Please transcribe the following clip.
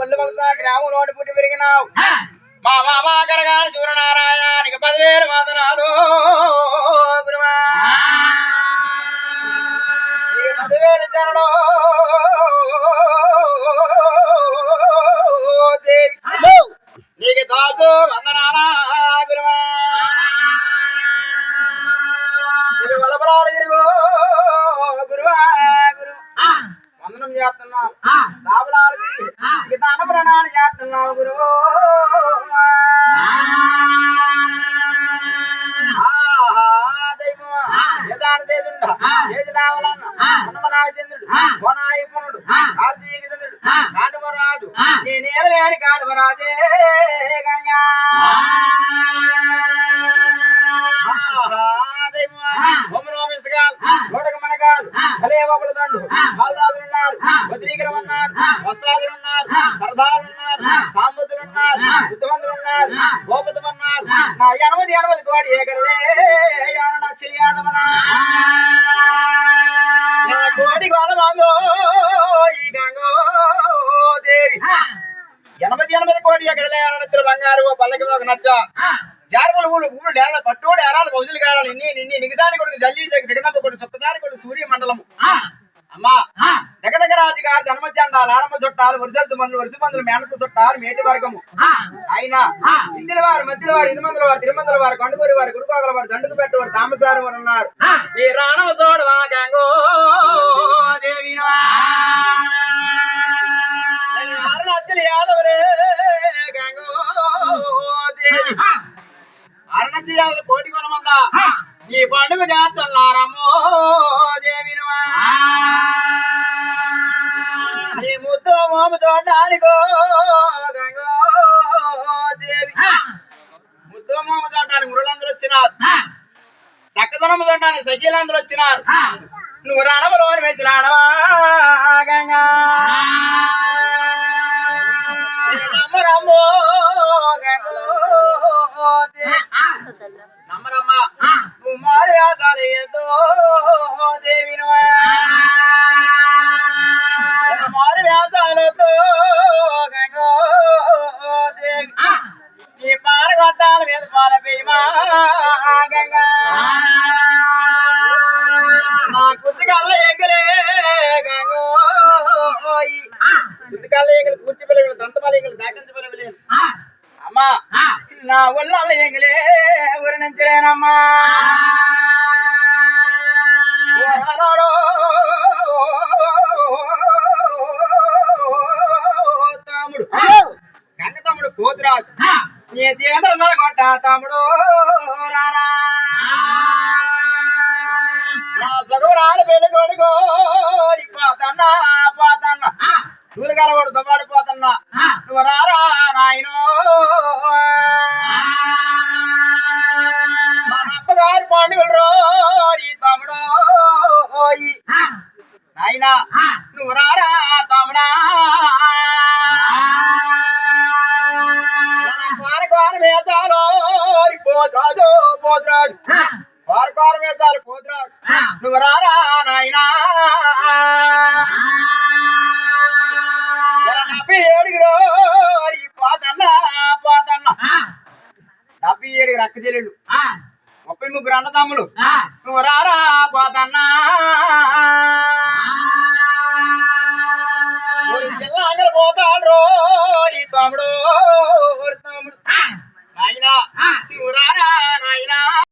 కొల్లు గ్రామంలోని పుట్టి పెరిగినావు మా మామ కరగాడు చూరనారాయణానికి 10,000 వందనాలు గురువా 10,000 శరణు దేవి నీకు దాసు వందనాలా గురువా వలపలాలు గురువా గురు వందనం చేస్తున్నావు దాబలాలు తిరిగి దాన ప్రణాళి చేస్తున్నావు గురువు రాజు నేనేలవేని కాడమరాజే గంగా దండు బాలరాజులు ఉన్నారు బద్రీకరం ఉన్నారు వస్త్రాదులు ఉన్నారు సరదాలు ఉన్నారు సాంబుతులు ఉన్నారు బుద్ధవంతులు ఉన్నారు గోపతులు ఉన్నారు నా 80 కోడి ఎక్కడలే నచ్చలి యాదవనా కోడి గోలమాందో ఈ గంగో దేవి 80 కోడి ఎక్కడలే నచ్చలు బంగారు పల్లకి ఒక నచ్చ జారుమల ఊళ్ళు నేల పట్టుకోడు ఎరాలు బౌజులు కారాలు ఇన్ని నిగదాని కొడుకు జల్లి జగదంబ కొడుకు సొక్కదాని కొడుకు సూర్య మండలము అమ్మా దగ్గర రాజు గారు ధర్మచండాలు ఆరంభ చుట్టాలు వరుస మందులు మేనత చుట్టాలు మేటి వర్గము ఆయన ఇందుల వారు మధ్యల వారు 8 వారు తిరుమందుల వారు కండుకూరి వారు గురుకోగల వారు దండుకు పెట్టేవారు తామసారం వారు ఉన్నారు ఈ రాణవ చోడవా గంగో దేవి అరుణాచలి యాదవరే గంగో దేవి అరుణాచలి యాదవ కోటి కొనమందా ఈ పండుగ చేస్తున్నారమ్మో దేవి నీ ముద్దు మోము తోటానికో గంగో దేవి ముద్దు మోము తోటానికి మురులందరూ వచ్చినారు చక్కదనము తోటానికి సఖీలందరూ వచ్చినారు నువ్వు రణములోని మెచ్చినాడవా గంగా నమ్మరమ్మో గంగో నమ్మరమ్మ నువ్వు మారి వేసాలి ఏదో దేవి మారి వేసాలతో గంగో దేవి ఈ పాల గొట్టాల మీద పాల భీమా గంగా నా కుర్తికల్ల ఎంగలే గంగో కుర్తికల్ల ఎంగలు కూర్చి పిల్లలు దంతమాల ఎంగలు దాకించి పిల్లలు అమ్మా నా ఒళ్ళ ఎంగలే ఊరినంచలేనమ్మా తమ్ముడు గంగ తమ్ముడు పోతురాజు నీ చేతులు కొట్ట తమ్ముడు రారా నా సగురాలు పెళ్ళికొడుకో పోతన్నా తూలిగాల కొడుతో పడిపోతున్నా నువ్వు రారా నాయనో మా అప్పగారి పండుగలు రోరి తమ్ముడు నాయనా నువ్వు రారా తమ్ముడా వారకారం వేసాలో పోతురాజు వారకారం వేసాలు పోతురాజు నువ్వు రారా నాయనా 77 రక్క చెల్లెళ్ళు 33 అన్నదమ్ములు నువ్వు రారా పోతన్నా